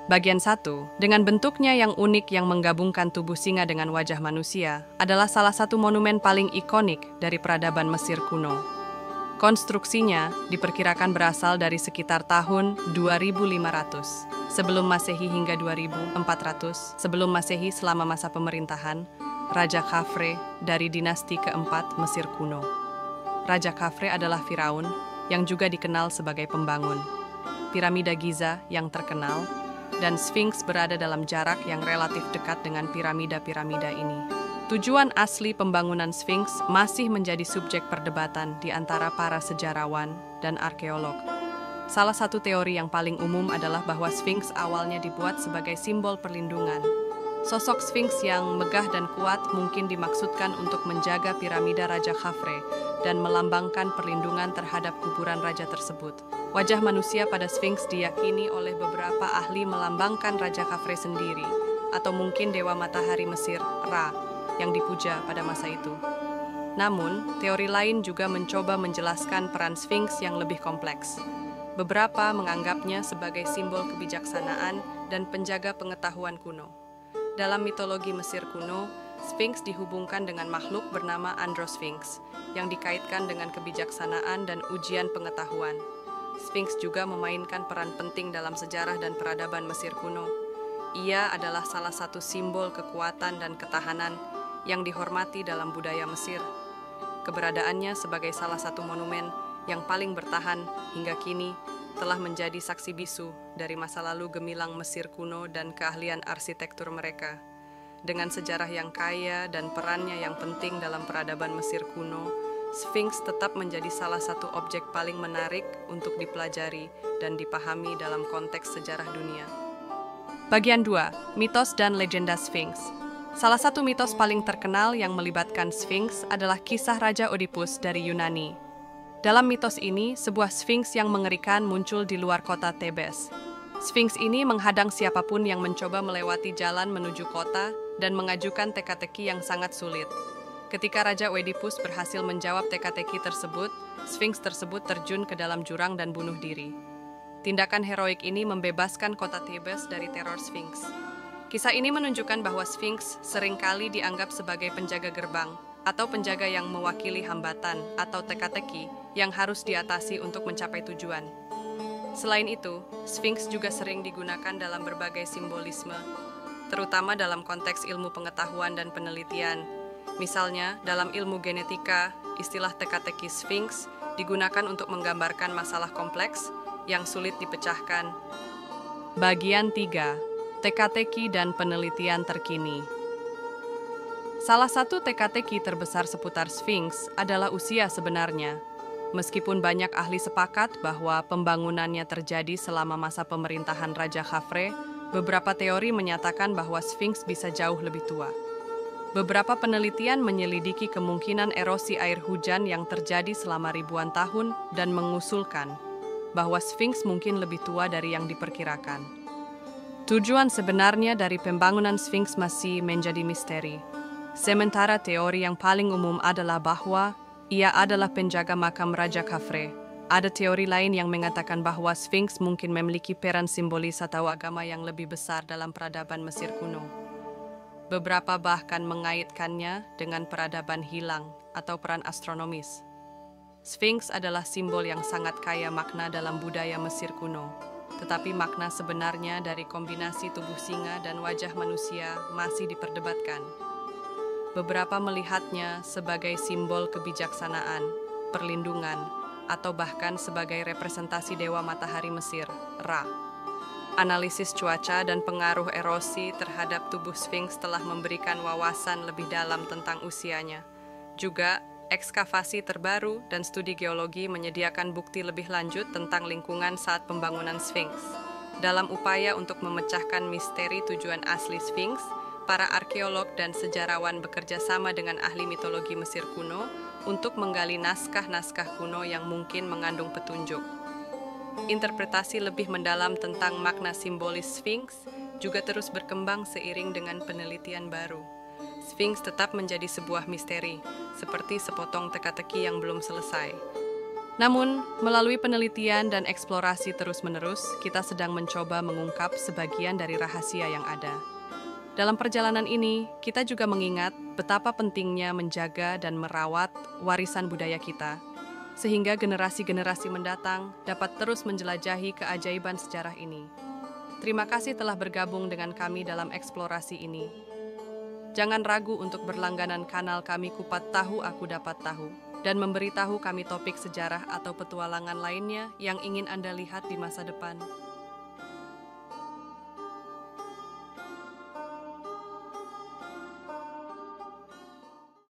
Bagian 1, dengan bentuknya yang unik yang menggabungkan tubuh singa dengan wajah manusia, adalah salah satu monumen paling ikonik dari peradaban Mesir kuno. Konstruksinya diperkirakan berasal dari sekitar tahun 2500 sebelum Masehi hingga 2400 sebelum Masehi selama masa pemerintahan Raja Khafre dari dinasti keempat Mesir kuno. Raja Khafre adalah Firaun yang juga dikenal sebagai pembangun. Piramida Giza yang terkenal dan Sphinx berada dalam jarak yang relatif dekat dengan piramida-piramida ini. Tujuan asli pembangunan Sphinx masih menjadi subjek perdebatan di antara para sejarawan dan arkeolog. Salah satu teori yang paling umum adalah bahwa Sphinx awalnya dibuat sebagai simbol perlindungan. Sosok Sphinx yang megah dan kuat mungkin dimaksudkan untuk menjaga piramida Raja Khafre dan melambangkan perlindungan terhadap kuburan raja tersebut. Wajah manusia pada Sphinx diyakini oleh beberapa ahli melambangkan Raja Khafre sendiri, atau mungkin dewa matahari Mesir, Ra, yang dipuja pada masa itu. Namun, teori lain juga mencoba menjelaskan peran Sphinx yang lebih kompleks. Beberapa menganggapnya sebagai simbol kebijaksanaan dan penjaga pengetahuan kuno. Dalam mitologi Mesir kuno, Sphinx dihubungkan dengan makhluk bernama Androsphinx, yang dikaitkan dengan kebijaksanaan dan ujian pengetahuan. Sphinx juga memainkan peran penting dalam sejarah dan peradaban Mesir kuno. Ia adalah salah satu simbol kekuatan dan ketahanan yang dihormati dalam budaya Mesir. Keberadaannya sebagai salah satu monumen yang paling bertahan hingga kini telah menjadi saksi bisu dari masa lalu gemilang Mesir kuno dan keahlian arsitektur mereka. Dengan sejarah yang kaya dan perannya yang penting dalam peradaban Mesir kuno, Sphinx tetap menjadi salah satu objek paling menarik untuk dipelajari dan dipahami dalam konteks sejarah dunia. Bagian 2, Mitos dan Legenda Sphinx. Salah satu mitos paling terkenal yang melibatkan Sphinx adalah kisah Raja Oedipus dari Yunani. Dalam mitos ini, sebuah Sphinx yang mengerikan muncul di luar kota Thebes. Sphinx ini menghadang siapapun yang mencoba melewati jalan menuju kota dan mengajukan teka-teki yang sangat sulit. Ketika Raja Oedipus berhasil menjawab teka-teki tersebut, Sphinx tersebut terjun ke dalam jurang dan bunuh diri. Tindakan heroik ini membebaskan kota Thebes dari teror Sphinx. Kisah ini menunjukkan bahwa Sphinx seringkali dianggap sebagai penjaga gerbang atau penjaga yang mewakili hambatan atau teka-teki yang harus diatasi untuk mencapai tujuan. Selain itu, Sphinx juga sering digunakan dalam berbagai simbolisme, terutama dalam konteks ilmu pengetahuan dan penelitian. Misalnya, dalam ilmu genetika, istilah teka-teki Sphinx digunakan untuk menggambarkan masalah kompleks yang sulit dipecahkan. Bagian 3, Teka-teki dan penelitian terkini. Salah satu teka-teki terbesar seputar Sphinx adalah usia sebenarnya. Meskipun banyak ahli sepakat bahwa pembangunannya terjadi selama masa pemerintahan Raja Khafre, beberapa teori menyatakan bahwa Sphinx bisa jauh lebih tua. Beberapa penelitian menyelidiki kemungkinan erosi air hujan yang terjadi selama ribuan tahun dan mengusulkan bahwa Sphinx mungkin lebih tua dari yang diperkirakan. Tujuan sebenarnya dari pembangunan Sphinx masih menjadi misteri. Sementara teori yang paling umum adalah bahwa ia adalah penjaga makam Raja Khafre. Ada teori lain yang mengatakan bahwa Sphinx mungkin memiliki peran simbolis atau agama yang lebih besar dalam peradaban Mesir kuno. Beberapa bahkan mengaitkannya dengan peradaban hilang atau peran astronomis. Sphinx adalah simbol yang sangat kaya makna dalam budaya Mesir kuno. Tetapi makna sebenarnya dari kombinasi tubuh singa dan wajah manusia masih diperdebatkan. Beberapa melihatnya sebagai simbol kebijaksanaan, perlindungan, atau bahkan sebagai representasi dewa matahari Mesir, Ra. Analisis cuaca dan pengaruh erosi terhadap tubuh Sphinx telah memberikan wawasan lebih dalam tentang usianya. Juga, ekskavasi terbaru dan studi geologi menyediakan bukti lebih lanjut tentang lingkungan saat pembangunan Sphinx. Dalam upaya untuk memecahkan misteri tujuan asli Sphinx, para arkeolog dan sejarawan bekerja sama dengan ahli mitologi Mesir kuno untuk menggali naskah-naskah kuno yang mungkin mengandung petunjuk. Interpretasi lebih mendalam tentang makna simbolis Sphinx juga terus berkembang seiring dengan penelitian baru. Sphinx tetap menjadi sebuah misteri, seperti sepotong teka-teki yang belum selesai. Namun, melalui penelitian dan eksplorasi terus-menerus, kita sedang mencoba mengungkap sebagian dari rahasia yang ada. Dalam perjalanan ini, kita juga mengingat betapa pentingnya menjaga dan merawat warisan budaya kita, sehingga generasi-generasi mendatang dapat terus menjelajahi keajaiban sejarah ini. Terima kasih telah bergabung dengan kami dalam eksplorasi ini. Jangan ragu untuk berlangganan kanal kami Kupat Tahu Aku Dapat Tahu dan memberitahu kami topik sejarah atau petualangan lainnya yang ingin Anda lihat di masa depan.